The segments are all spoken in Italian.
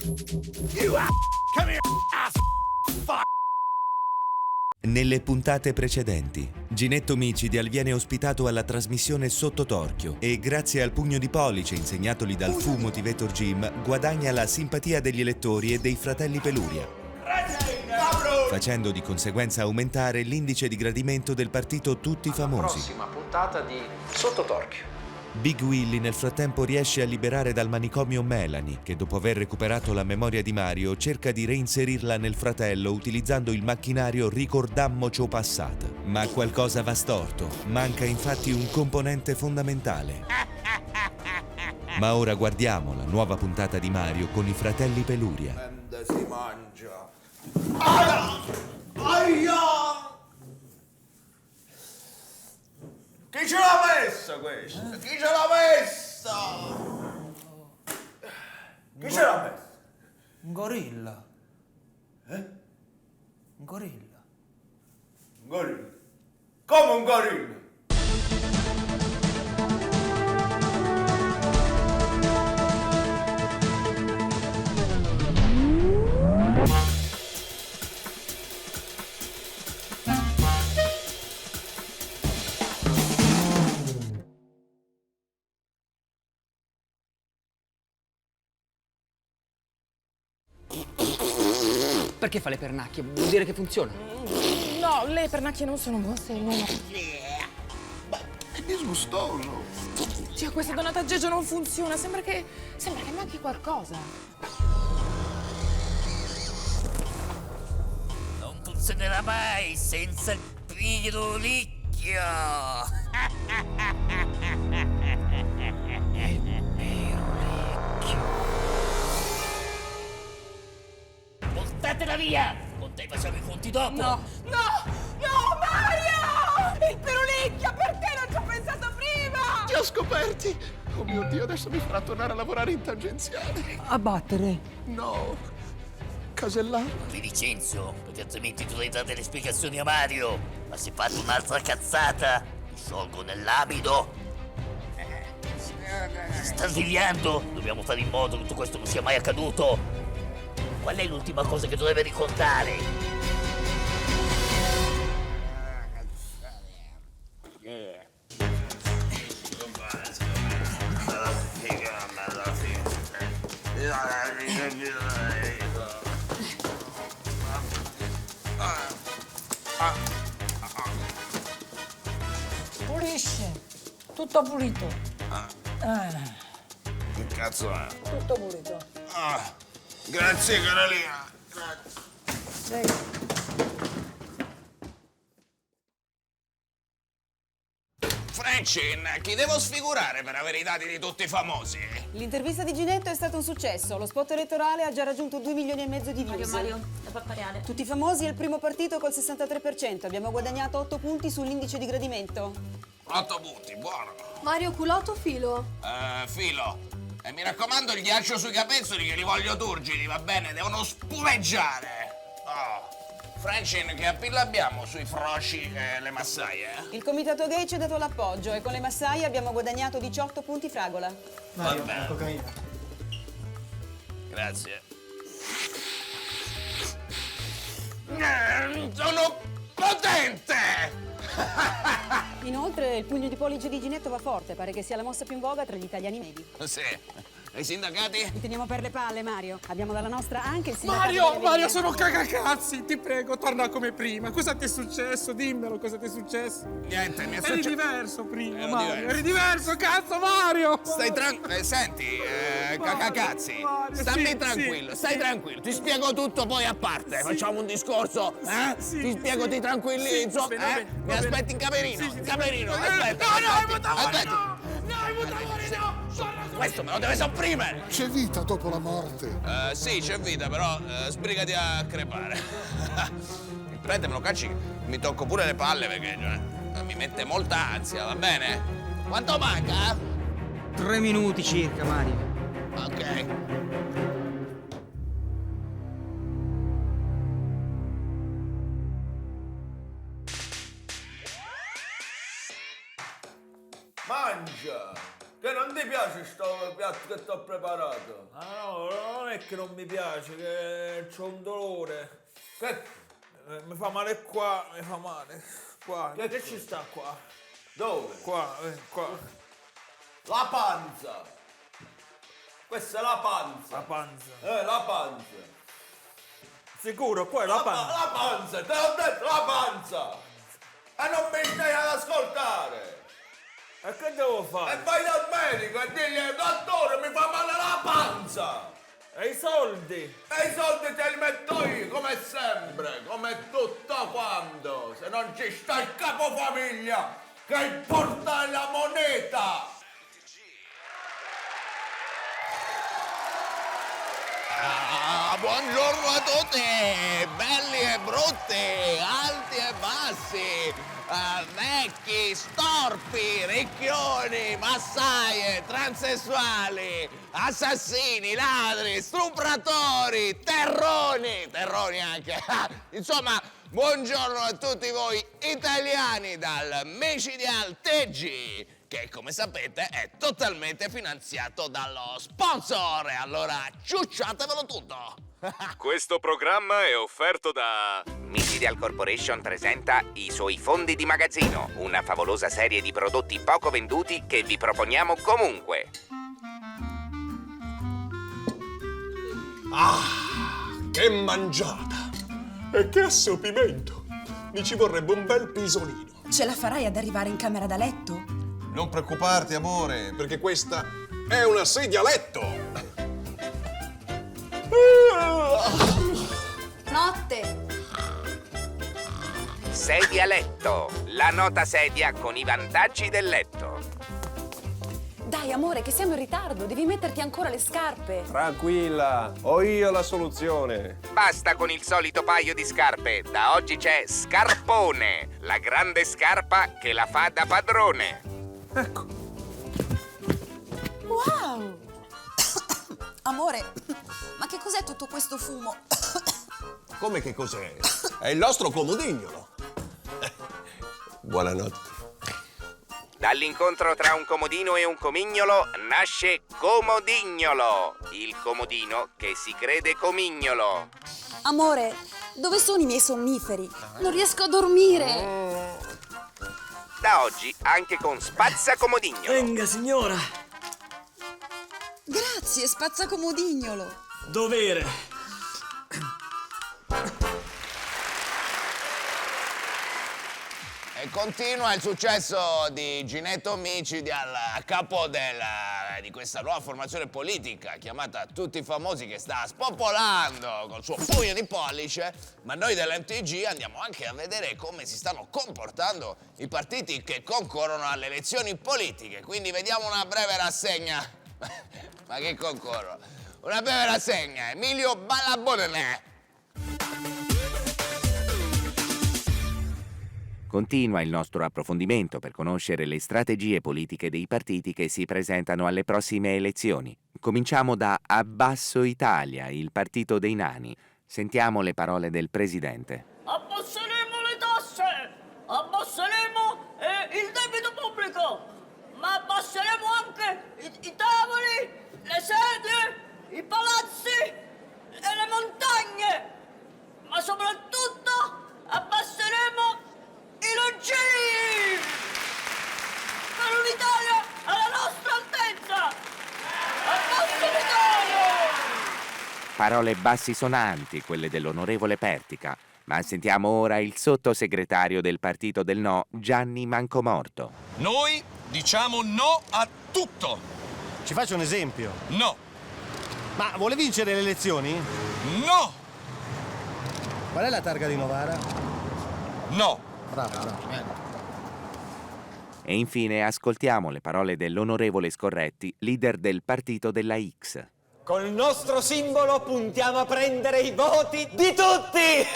Come here, ass fuck! Nelle puntate precedenti, Ginetto Micidi viene ospitato alla trasmissione Sotto Torchio e grazie al pugno di pollice insegnatogli dal Fu Motivator Jim guadagna la simpatia degli elettori e dei fratelli Peluria, facendo di conseguenza aumentare l'indice di gradimento del partito Tutti Famosi. Prossima puntata di Sotto Torchio. Big Willy nel frattempo riesce a liberare dal manicomio Melanie, che dopo aver recuperato la memoria di Mario cerca di reinserirla nel fratello utilizzando il macchinario Ricordammo ciò passata. Ma qualcosa va storto, manca infatti un componente fondamentale. Ma ora guardiamo la nuova puntata di Mario con i fratelli Peluria. Si mangia. Aia! Aia! Chi ce l'ha messa questa? Chi ce l'ha messa? Chi ce l'ha messa? Un gorilla. Eh? Un gorilla. Un gorilla? Come un gorilla? Perché fa le pernacchie? Vuol dire che funziona. No, le pernacchie non sono mosse, no. È disgustoso. Cioè, questa donna d'aggeggio non funziona, sembra che manchi qualcosa. Non funzionerà mai senza il pirolicchio. Portatela via! Con te facciamo i conti dopo. No, Mario! Il perolicchio, perché non ci ho pensato prima? Ti ho scoperti! Oh mio Dio, adesso mi farà tornare a lavorare in tangenziale. A battere. No. Casellano. Vi licenzio, perché altrimenti dovrei dare delle spiegazioni a Mario. Ma se fate un'altra cazzata, mi sciolgo nell'amido. Si sta svegliando. Dobbiamo fare in modo che tutto questo non sia mai accaduto. Qual è l'ultima cosa che dovrebbe ricordare? Pulisce. Tutto pulito. Che cazzo è? Tutto pulito. Grazie Carolina. Prego. Frenchin, chi devo sfigurare per avere i dati di tutti i famosi? L'intervista di Ginetto è stato un successo. Lo spot elettorale ha già raggiunto 2,5 milioni di views. Mario, la pappa reale. Tutti famosi è il primo partito col 63%. Abbiamo guadagnato 8 punti sull'indice di gradimento. 8 punti, buono. Mario, culotto o filo? Filo. E mi raccomando il ghiaccio sui capezzoli che li voglio turgidi, va bene? Devono spumeggiare. Oh. Frenchin, che appeal abbiamo sui froci e le massaie? Il comitato gay ci ha dato l'appoggio e con le massaie abbiamo guadagnato 18 punti fragola. Mario, Vabbè. la cocaina. Grazie. Sono potente! Inoltre il pugno di pollice di Ginetto va forte, pare che sia la mossa più in voga tra gli italiani medi. Sì. E i sindacati? Li teniamo per le palle, Mario. Abbiamo dalla nostra anche il sindacato Mario, delle Mario, vie. sono cagacazzi. Ti prego, torna come prima. Cosa ti è successo? Dimmelo, cosa ti è successo? Niente, mi è Eri successo. diverso prima, Ero Mario. diverso. Eri diverso, cazzo, Mario! Stai tranquillo, senti, cacacazzi, Mario, stammi sì, tranquillo, sì, stai sì. tranquillo, ti spiego tutto poi a parte, facciamo un discorso, sì, ti spiego, sì. ti tranquillizzo, Sì, va bene, va bene, mi va bene. aspetti in camerino, Sì, sì, in sì. camerino, No, aspetta, no, aspetti, i mutavori aspetti. no! No, i mutavori no! Questo me lo deve sopprimere! C'è vita dopo la morte. Sì, c'è vita, però sbrigati a crepare. Il prete me lo cacci, mi tocco pure le palle perché mi mette molta ansia, va bene? Quanto manca? 3 minuti circa, Mario. Ok. Mangia! Che non ti piace sto piatto che ti ho preparato? Ma no, non è che non mi piace, che c'ho un dolore. Mi fa male qua, mi fa male. Qua, che ci sta qua? Dove? Qua. La panza! Questa è la panza! La panza. La panza! Sicuro, qua è la panza. La panza, te l'ho detto, la panza! E non mi stai ad ascoltare! E che devo fare? E vai dal medico e digli, dottore, mi fa male la panza! E i soldi? E i soldi te li metto io, come sempre, come tutto quanto! Se non ci sta il capofamiglia che porta la moneta! Buongiorno a tutti, belli e brutti, alti e bassi, vecchi, storpi, ricchioni, massaie, transessuali, assassini, ladri, stupratori, terroni anche. Insomma, buongiorno a tutti voi italiani dal micidial TG, che come sapete è totalmente finanziato dallo sponsor. E allora ciucciatevelo tutto. Questo programma è offerto da... Micidial Corporation presenta I suoi fondi di magazzino, una favolosa serie di prodotti poco venduti che vi proponiamo comunque. Che mangiata! E che assopimento! Mi ci vorrebbe un bel pisolino. Ce la farai ad arrivare in camera da letto? Non preoccuparti, amore, perché questa è una sedia a letto. Notte! Sedia letto, la nota sedia con i vantaggi del letto. Dai, amore, che siamo in ritardo. Devi metterti ancora le scarpe. Tranquilla, ho io la soluzione. Basta con il solito paio di scarpe. Da oggi c'è Scarpone, la grande scarpa che la fa da padrone. Ecco. Wow! Amore, ma che cos'è tutto questo fumo? Come che cos'è? È il nostro comodignolo. Buonanotte. Dall'incontro tra un comodino e un comignolo nasce Comodignolo, il comodino che si crede comignolo. Amore, dove sono i miei sonniferi? Non riesco a dormire. Da oggi anche con Spazzacomodignolo. Venga, signora. Grazie, Spazzacomodignolo. Dovere. E continua il successo di Ginetto Micidial, a capo di questa nuova formazione politica chiamata Tutti i Famosi, che sta spopolando col suo pugno di pollice, ma noi dell'MTG andiamo anche a vedere come si stanno comportando i partiti che concorrono alle elezioni politiche. Quindi vediamo una breve rassegna. Ma che concorrono? Una breve rassegna. Emilio Balabonne. Continua il nostro approfondimento per conoscere le strategie politiche dei partiti che si presentano alle prossime elezioni. Cominciamo da Abbasso Italia, il partito dei nani. Sentiamo le parole del presidente. Abbasseremo le tasse, abbasseremo il debito pubblico, ma abbasseremo anche i tavoli, le sedie, i palazzi e le montagne, ma soprattutto abbasseremo i longini per un'Italia alla nostra altezza. Abbasso l'Italia! Parole bassisonanti, quelle dell'onorevole Pertica. Ma sentiamo ora il sottosegretario del Partito del No, Gianni Mancomorto. Noi diciamo no a tutto. Ci faccio un esempio. No. Ma vuole vincere le elezioni? No. Qual è la targa di Novara? No. Bravo. E infine ascoltiamo le parole dell'onorevole Scorretti, leader del Partito della X. Col nostro simbolo puntiamo a prendere i voti di tutti!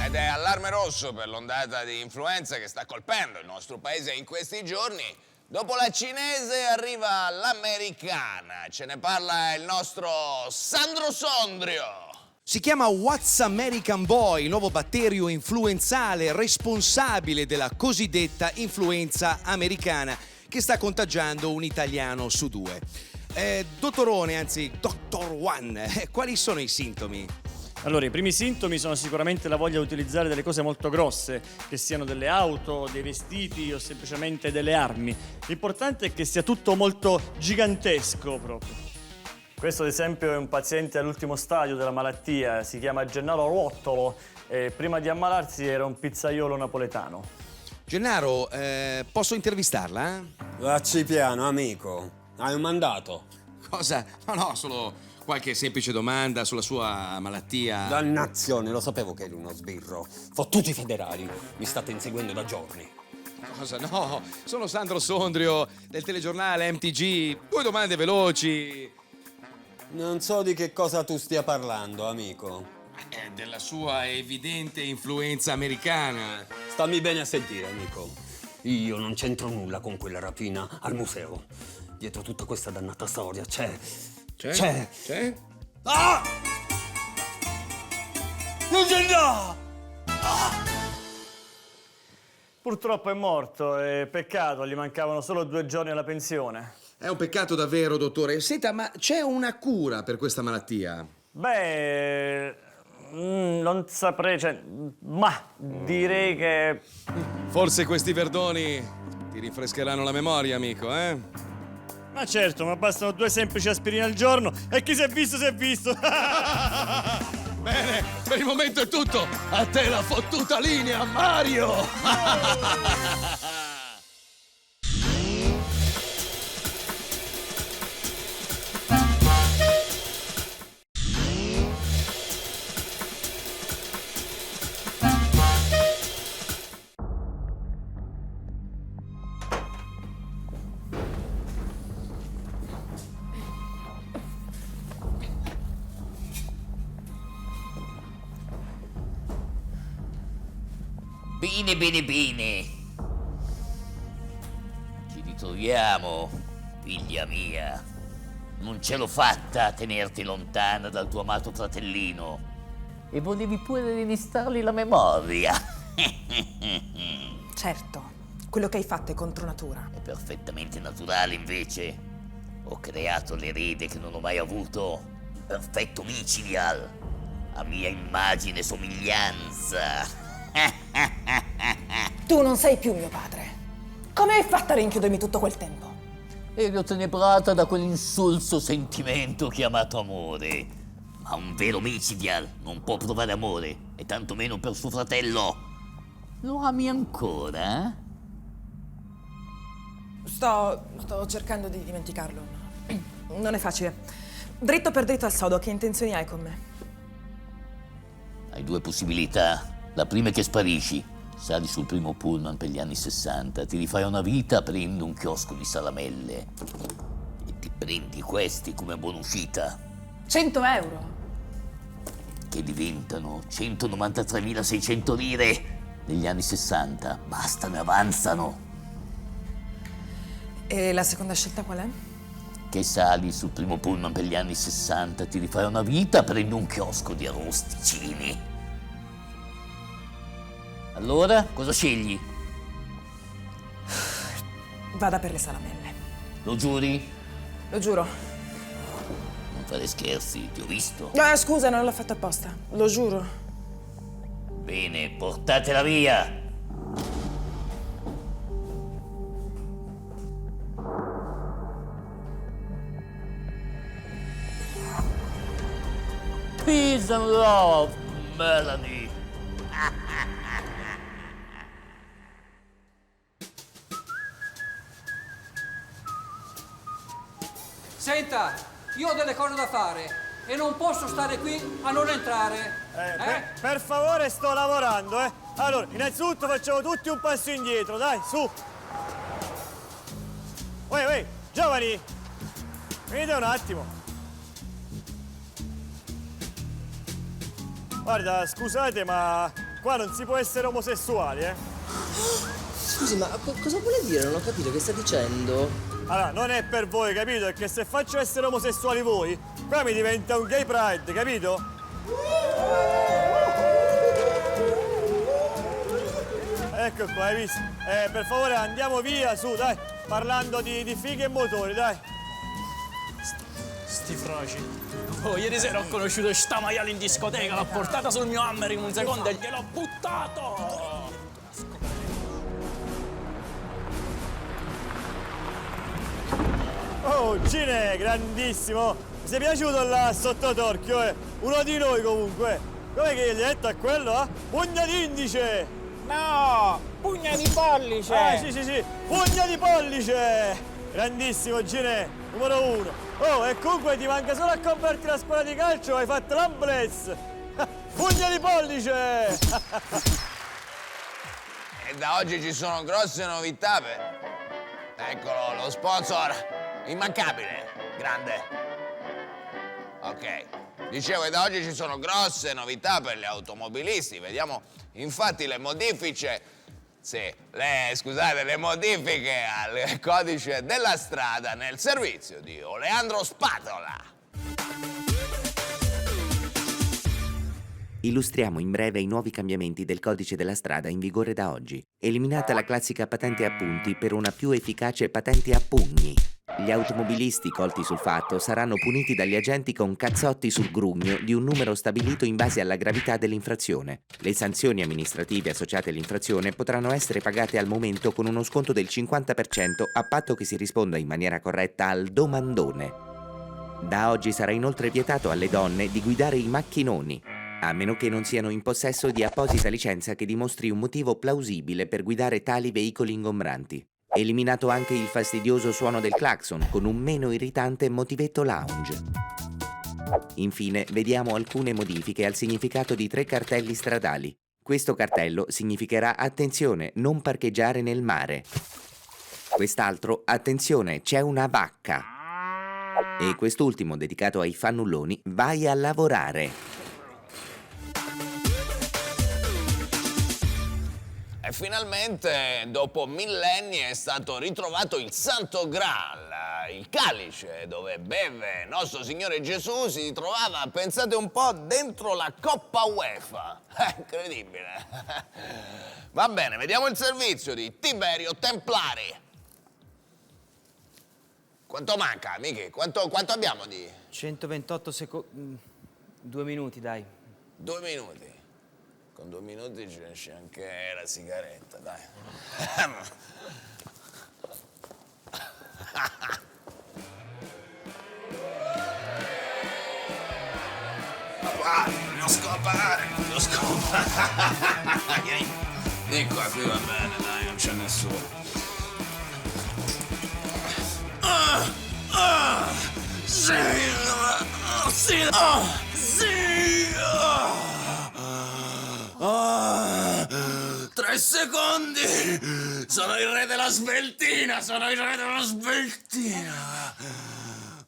Ed è allarme rosso per l'ondata di influenza che sta colpendo il nostro paese in questi giorni. Dopo la cinese arriva l'americana. Ce ne parla il nostro Sandro Sondrio. Si chiama What's American Boy, il nuovo batterio influenzale responsabile della cosiddetta influenza americana, che sta contagiando un italiano su 2. Dottorone, anzi Dr. One, quali sono i sintomi? Allora, i primi sintomi sono sicuramente la voglia di utilizzare delle cose molto grosse, che siano delle auto, dei vestiti o semplicemente delle armi. L'importante è che sia tutto molto gigantesco proprio. Questo ad esempio è un paziente all'ultimo stadio della malattia, si chiama Gennaro Ruottolo e prima di ammalarsi era un pizzaiolo napoletano. Gennaro, posso intervistarla? Vacci piano, amico. Hai un mandato? Cosa? No, solo qualche semplice domanda sulla sua malattia. Dannazione, lo sapevo che eri uno sbirro. Fottuti federali, mi state inseguendo da giorni. Cosa? No, sono Sandro Sondrio del telegiornale MTG. 2 domande veloci. Non so di che cosa tu stia parlando, amico. Della sua evidente influenza americana. Stammi bene a sentire, amico. Io non c'entro nulla con quella rapina al museo. Dietro tutta questa dannata storia c'è... C'è? Ah! Non c'è no! Purtroppo è morto, è peccato, gli mancavano solo 2 giorni alla pensione. È un peccato davvero, dottore. Senta, ma c'è una cura per questa malattia? Beh, non saprei, ma direi che... Forse questi verdoni ti rinfrescheranno la memoria, amico, eh? Ma certo, ma bastano 2 semplici aspirine al giorno e chi si è visto si è visto. Bene, per il momento è tutto. A te la fottuta linea, Mario! Bene. Ci ritroviamo, figlia mia. Non ce l'ho fatta a tenerti lontana dal tuo amato fratellino. E volevi pure rinistargli la memoria. Certo, quello che hai fatto è contro natura. È perfettamente naturale, invece. Ho creato l'erede che non ho mai avuto. Perfetto micidial. A mia immagine e somiglianza. Tu non sei più mio padre. Come hai fatto a rinchiudermi tutto quel tempo? Ero tenebrata da quell'insulso sentimento chiamato amore. Ma un vero micidial non può provare amore, e tantomeno per suo fratello. Lo ami ancora? Sto cercando di dimenticarlo. Non è facile. Dritto per dritto al sodo, che intenzioni hai con me? Hai 2 possibilità. La prima è che sparisci, sali sul primo pullman per gli anni 60, ti rifai una vita aprendo un chiosco di salamelle e ti prendi questi come buonuscita. 100 euro? Che diventano 193.600 lire negli anni 60. Bastano e avanzano. E la seconda scelta qual è? Che sali sul primo pullman per gli anni 60, ti rifai una vita, prendi un chiosco di arrosticini. Allora, cosa scegli? Vada per le salamelle. Lo giuri? Lo giuro. Non fare scherzi, ti ho visto. Scusa, non l'ho fatto apposta. Lo giuro. Bene, portatela via. Peace and love, Melanie. Senta, io ho delle cose da fare e non posso stare qui a non entrare. Per favore, sto lavorando, eh. Allora, innanzitutto facciamo tutti un passo indietro, dai, su. Uè, giovani, venite un attimo. Guarda, scusate, ma qua non si può essere omosessuali, eh. Scusi, ma cosa vuole dire? Non ho capito che sta dicendo. Allora, non è per voi, capito? È che se faccio essere omosessuali voi, qua mi diventa un gay pride, capito? Ecco qua, hai visto? Per favore, andiamo via, su, dai. parlando di fighe e motori, dai. Sti froci. Oh, ieri sera ho conosciuto sta maiale in discoteca, l'ho portata sul mio Hammer in un secondo e gliel'ho buttato! Oh, Gine, grandissimo! Mi sei piaciuto là sotto torchio, eh? Uno di noi comunque. Come che gli hai detto a quello, eh? Pugna d'indice! No! Pugna di pollice! Sì, pugna di pollice! Grandissimo, Gine, numero 1. Oh, e comunque ti manca solo a comprarti la scuola di calcio, hai fatto l'ambulance! Pugna di pollice! E da oggi ci sono grosse novità Eccolo, lo sponsor immancabile, grande. Ok, dicevo che da oggi ci sono grosse novità per gli automobilisti. Vediamo infatti le modifiche... le modifiche al codice della strada nel servizio di Oleandro Spatola. Illustriamo in breve i nuovi cambiamenti del codice della strada in vigore da oggi. Eliminata la classica patente a punti per una più efficace patente a pugni. Gli automobilisti colti sul fatto saranno puniti dagli agenti con cazzotti sul grugno di un numero stabilito in base alla gravità dell'infrazione. Le sanzioni amministrative associate all'infrazione potranno essere pagate al momento con uno sconto del 50% a patto che si risponda in maniera corretta al domandone. Da oggi sarà inoltre vietato alle donne di guidare i macchinoni, a meno che non siano in possesso di apposita licenza che dimostri un motivo plausibile per guidare tali veicoli ingombranti. Eliminato anche il fastidioso suono del clacson con un meno irritante motivetto lounge. Infine, vediamo alcune modifiche al significato di 3 cartelli stradali. Questo cartello significherà attenzione, non parcheggiare nel mare. Quest'altro, attenzione, c'è una vacca. E quest'ultimo, dedicato ai fannulloni, vai a lavorare. E finalmente, dopo millenni, è stato ritrovato il Santo Graal, il calice dove beve nostro Signore Gesù si trovava, pensate un po', dentro la Coppa UEFA. Incredibile. Va bene, vediamo il servizio di Tiberio Templari. Quanto manca, Michi? Quanto abbiamo di... 128 secondi... 2 minuti, dai. 2 minuti. Con 2 minuti ci esce anche la sigaretta, dai. Devo scopare. Di qua, qui va bene, dai, non c'è nessuno. Sì. 3 secondi! Sono il re della sveltina!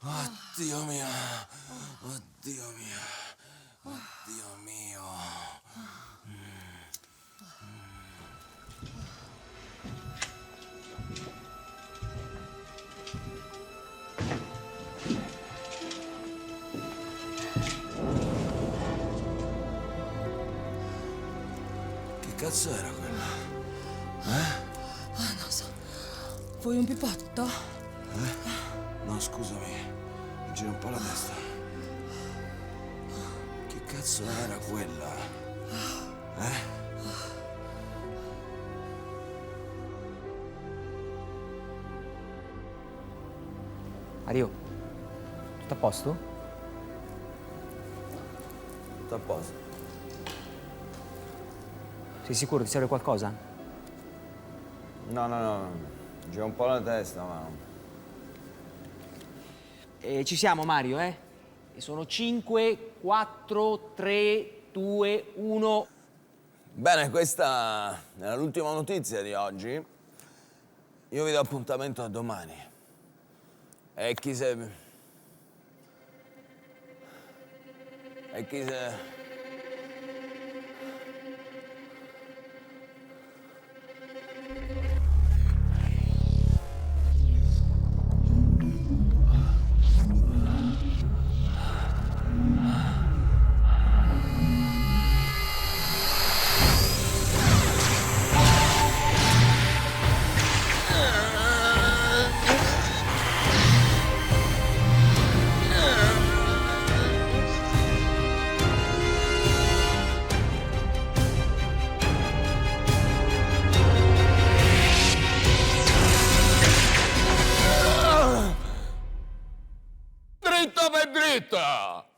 Oddio mio! Che cazzo era quella? Non so. Vuoi un pipotto? No, scusami. Mi gira un po' la testa. Che cazzo era quella? Mario, tutto a posto? Tutto a posto. Sei sicuro? Ti serve qualcosa? No. Gira un po' la testa, ma... Ci siamo, Mario, eh? E sono 5, 4, 3, 2, 1... Bene, questa è l'ultima notizia di oggi. Io vi do appuntamento a domani. E chi se... Zitta!